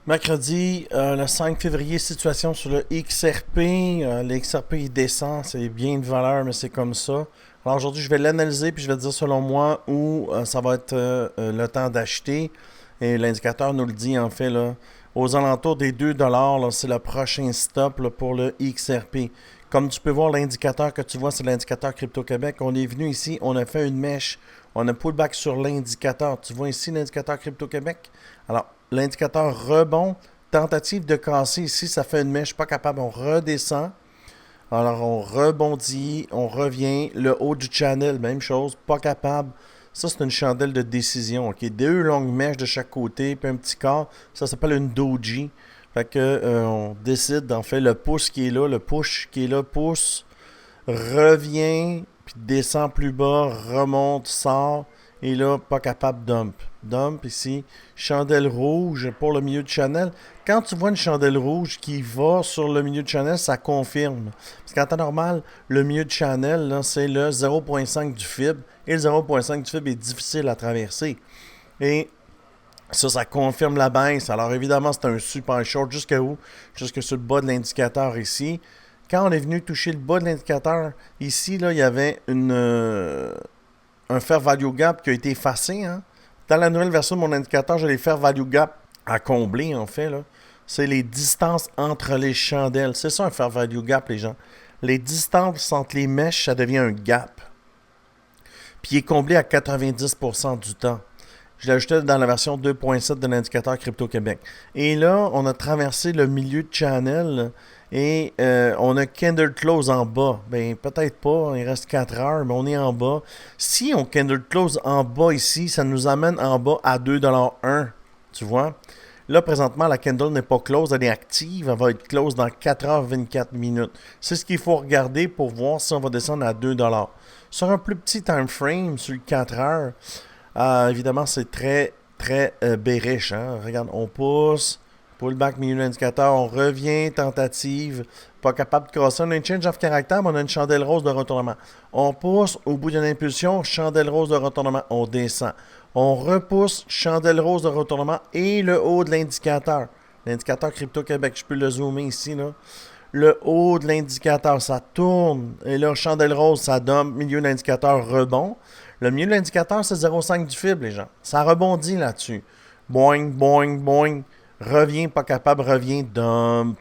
Mercredi, le 5 février, situation sur le XRP. Le XRP, il descend, c'est bien de valeur, mais c'est comme ça. Alors aujourd'hui, je vais l'analyser, puis je vais te dire selon moi où ça va être le temps d'acheter. Et l'indicateur nous le dit, en fait, là, aux alentours des 2$, là, c'est le prochain stop là, pour le XRP. Comme tu peux voir, l'indicateur que tu vois, c'est l'indicateur Crypto-Québec. On est venu ici, on a fait une mèche, on a pullback sur l'indicateur. Tu vois ici l'indicateur Crypto-Québec? Alors, l'indicateur rebond, tentative de casser ici, ça fait une mèche, pas capable, on redescend. Alors on rebondit, on revient, le haut du channel, même chose, pas capable. Ça, c'est une chandelle de décision, ok? Deux longues mèches de chaque côté, puis un petit quart, ça s'appelle une doji. Fait que on décide, en fait, le pouce qui est là, le push qui est là, pousse, revient, puis descend plus bas, remonte, sort, et là, pas capable, dump. Dump ici, chandelle rouge pour le milieu de channel. Quand tu vois une chandelle rouge qui va sur le milieu de channel, ça confirme. Parce qu'en temps normal, le milieu de channel, là, c'est le 0.5 du FIB, et le 0.5 du FIB est difficile à traverser. Et ça confirme la baisse. Alors évidemment, c'est un super short. Jusqu'à où? Jusque sur le bas de l'indicateur ici. Quand on est venu toucher le bas de l'indicateur, ici, là, il y avait un fair value gap qui a été effacé. Hein. Dans la nouvelle version de mon indicateur, j'ai les fair value gap à combler, en fait. Là. C'est les distances entre les chandelles. C'est ça un fair value gap, les gens. Les distances entre les mèches, ça devient un gap. Puis il est comblé à 90% du temps. Je l'ai ajouté dans la version 2.7 de l'indicateur Crypto-Québec. Et là, on a traversé le milieu de channel et on a candle close en bas. Ben, peut-être pas, il reste 4 heures, mais on est en bas. Si on candle close en bas ici, ça nous amène en bas à 2,1$. Tu vois? Là, présentement, la candle n'est pas close, elle est active. Elle va être close dans 4h24 minutes. C'est ce qu'il faut regarder pour voir si on va descendre à 2$. Sur un plus petit time frame, sur le 4 heures, évidemment, c'est très, très bearish. Hein? Regarde, on pousse, pullback milieu d'indicateur, on revient, tentative, pas capable de casser. On a une change of character, mais on a une chandelle rose de retournement. On pousse, au bout d'une impulsion, chandelle rose de retournement, on descend. On repousse, chandelle rose de retournement et le haut de l'indicateur. L'indicateur Crypto-Québec, je peux le zoomer ici, là. Le haut de l'indicateur, ça tourne. Et là, chandelle rose, ça donne. Milieu de l'indicateur rebond. Le milieu de l'indicateur, c'est 0,5 du FIB, les gens. Ça rebondit là-dessus. Boing, boing, boing. Revient, pas capable, revient, dump.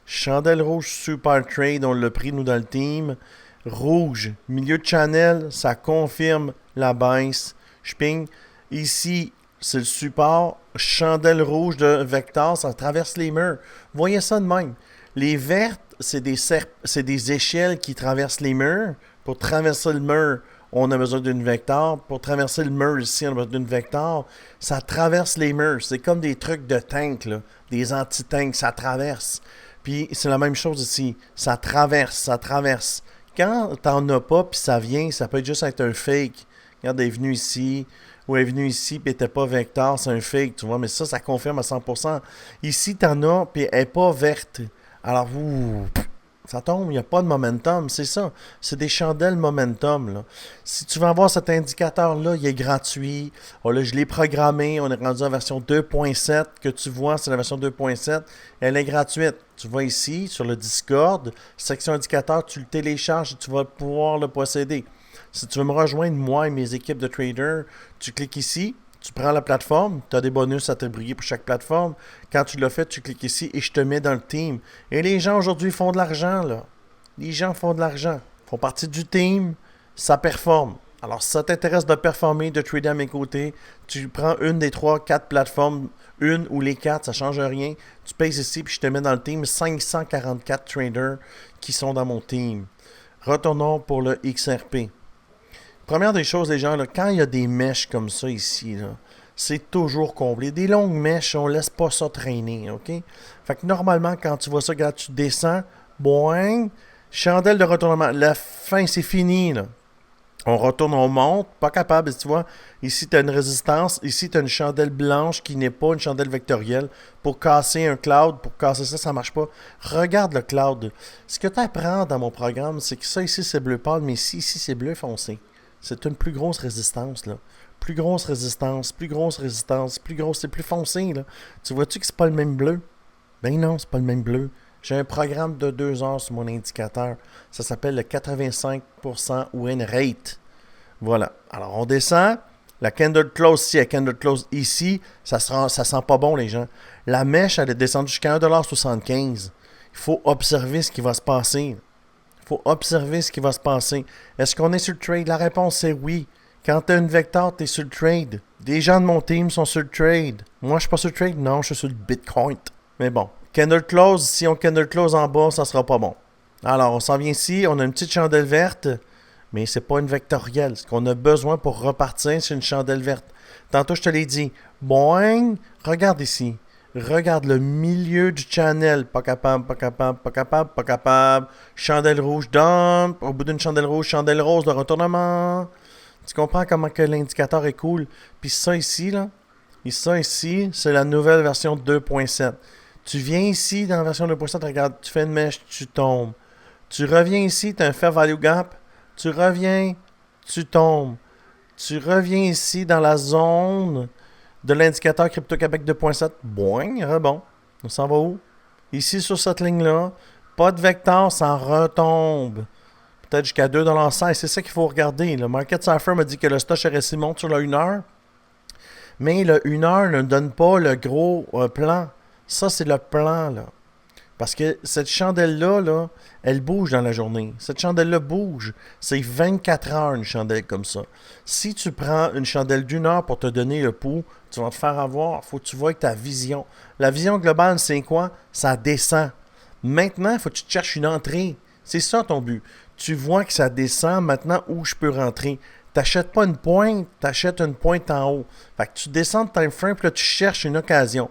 Chandelle rouge, super trade, on l'a pris, nous, dans le team. Rouge, milieu de channel, ça confirme la baisse. Je ping. Ici, c'est le support. Chandelle rouge de vecteur, ça traverse les murs. Voyez ça de même. Les vertes, c'est des échelles qui traversent les murs. Pour traverser le mur, on a besoin d'une vecteur. Pour traverser le mur ici, on a besoin d'une vecteur. Ça traverse les murs. C'est comme des trucs de tank, là. Des anti-tanks. Ça traverse. Puis c'est la même chose ici. Ça traverse, ça traverse. Quand t'en as pas, puis ça vient, ça peut juste être un fake. Regarde, elle est venue ici, ou elle est venue ici, puis elle n'était pas vecteur, c'est un fake, tu vois. Mais ça confirme à 100%. Ici, t'en as, puis elle n'est pas verte. Alors, ça tombe, il n'y a pas de momentum, c'est ça. C'est des chandelles momentum, là. Si tu veux avoir cet indicateur-là, il est gratuit. Oh, là, je l'ai programmé, on est rendu en version 2.7, que tu vois, c'est la version 2.7. Elle est gratuite. Tu vas ici, sur le Discord, section indicateur, tu le télécharges et tu vas pouvoir le posséder. Si tu veux me rejoindre, moi et mes équipes de traders, tu cliques ici, tu prends la plateforme, tu as des bonus à te briller pour chaque plateforme. Quand tu l'as fait, tu cliques ici et je te mets dans le team. Et les gens aujourd'hui font de l'argent, là. Les gens font de l'argent. Ils font partie du team, ça performe. Alors, si ça t'intéresse de performer, de trader à mes côtés, tu prends une des 3, 4 plateformes, une ou les 4, ça ne change rien. Tu payes ici, puis je te mets dans le team 544 traders qui sont dans mon team. Retournons pour le XRP. Première des choses, les gens, là, quand il y a des mèches comme ça ici, là, c'est toujours comblé. Des longues mèches, on laisse pas ça traîner, OK? Fait que normalement, quand tu vois ça, regarde, tu descends, boing, chandelle de retournement. La fin, c'est fini, là. On retourne, on monte, pas capable, tu vois. Ici, tu as une résistance. Ici, tu as une chandelle blanche qui n'est pas une chandelle vectorielle. Pour casser un cloud, pour casser ça, ça marche pas. Regarde le cloud. Ce que tu apprends dans mon programme, c'est que ça ici, c'est bleu pâle, mais ici, c'est bleu foncé. C'est une plus grosse résistance, là. plus grosse résistance, plus grosse résistance, plus grosse, c'est plus foncé, là. Tu vois-tu que c'est pas le même bleu? Ben non, c'est pas le même bleu. J'ai un programme de 2 heures sur mon indicateur. Ça s'appelle le 85% win rate. Voilà. Alors, on descend. La candle close ici, la candle close ici, ça sent pas bon, les gens. La mèche, elle est descendue jusqu'à 1,75$. Il faut observer ce qui va se passer. Il faut observer ce qui va se passer. Est-ce qu'on est sur le trade? La réponse est oui. Quand tu as une vecteur, tu es sur le trade. Des gens de mon team sont sur le trade. Moi, je suis pas sur le trade. Non, je suis sur le Bitcoin. Mais bon, candle close, si on candle close en bas, ça sera pas bon. Alors, on s'en vient ici. On a une petite chandelle verte. Mais c'est pas une vectorielle. Ce qu'on a besoin pour repartir, c'est une chandelle verte. Tantôt, je te l'ai dit. Boing! Regarde ici. Regarde le milieu du channel. Pas capable, pas capable, pas capable, pas capable. Chandelle rouge, dump. Au bout d'une chandelle rouge, chandelle rose de retournement. Tu comprends comment que l'indicateur est cool? Puis ça ici, là. Et ça ici, c'est la nouvelle version 2.7. Tu viens ici dans la version 2.7, regarde, tu fais une mèche, tu tombes. Tu reviens ici, tu as un fair value gap. Tu reviens, tu tombes. Tu reviens ici dans la zone de l'indicateur Crypto-Québec 2.7. Boing, rebond. On s'en va où? Ici, sur cette ligne-là, pas de vecteur, ça retombe. Peut-être jusqu'à 2,16$. C'est ça qu'il faut regarder. Le Market Cipher m'a dit que le stock RSI monte sur le 1 heure. Mais le 1 heure ne donne pas le gros plan. Ça, c'est le plan, là. Parce que cette chandelle-là, là, elle bouge dans la journée. Cette chandelle-là bouge. C'est 24 heures, une chandelle comme ça. Si tu prends une chandelle d'1 heure pour te donner le pouls, tu vas te faire avoir. Il faut que tu vois avec ta vision. La vision globale, c'est quoi? Ça descend. Maintenant, il faut que tu te cherches une entrée. C'est ça ton but. Tu vois que ça descend. Maintenant, où je peux rentrer? T'achètes pas une pointe, t'achètes une pointe en haut. Fait que tu descends de time frame, puis là, tu cherches une occasion.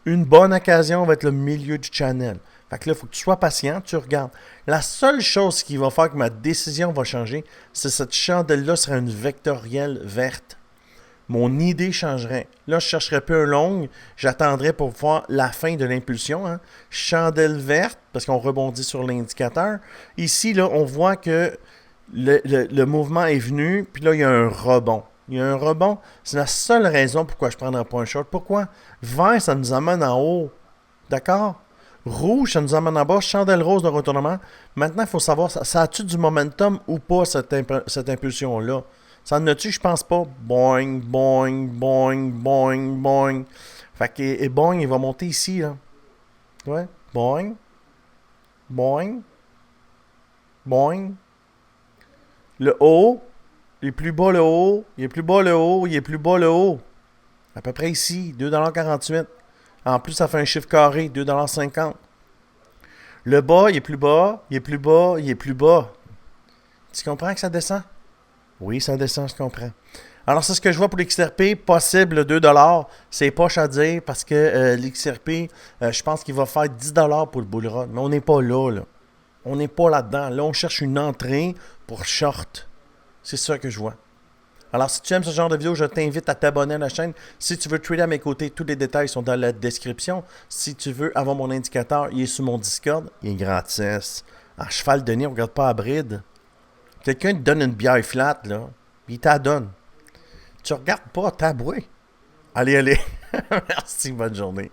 Une bonne occasion va être le milieu du channel. Fait que là, il faut que tu sois patient, tu regardes. La seule chose qui va faire que ma décision va changer, c'est cette chandelle-là sera une vectorielle verte. Mon idée changerait. Là, je ne chercherais plus un long, j'attendrais pour voir la fin de l'impulsion. Hein. Chandelle verte, parce qu'on rebondit sur l'indicateur. Ici, là, on voit que le mouvement est venu, puis là, il y a un rebond. Il y a un rebond. C'est la seule raison pourquoi je prends un point short. Pourquoi? Vert, ça nous amène en haut. D'accord? Rouge, ça nous amène en bas. Chandelle rose de retournement. Maintenant, il faut savoir, ça a-tu du momentum ou pas, cette impulsion-là? Ça en a-tu? Je pense pas. Boing, boing, boing, boing, boing. Fait que, et boing, il va monter ici, là. Ouais. Boing. Boing. Boing. Le haut. Il est plus bas le haut, il est plus bas le haut, il est plus bas le haut. À peu près ici, 2,48$. En plus, ça fait un chiffre carré, 2,50$. Le bas, il est plus bas, il est plus bas, il est plus bas. Tu comprends que ça descend? Oui, ça descend, je comprends. Alors, c'est ce que je vois pour l'XRP, possible 2$. C'est poche à dire parce que l'XRP, je pense qu'il va faire 10$ pour le bull run. Mais on n'est pas là, là. On n'est pas là-dedans. Là, on cherche une entrée pour short. C'est ça que je vois. Alors, si tu aimes ce genre de vidéo, je t'invite à t'abonner à la chaîne. Si tu veux trader à mes côtés, tous les détails sont dans la description. Si tu veux avoir mon indicateur, il est sur mon Discord. Il est gratis. À cheval de nez, on ne regarde pas à bride. Quelqu'un te donne une bière flat, là, puis il t'en donne. Tu regardes pas, t'as boué. Allez, allez. Merci, bonne journée.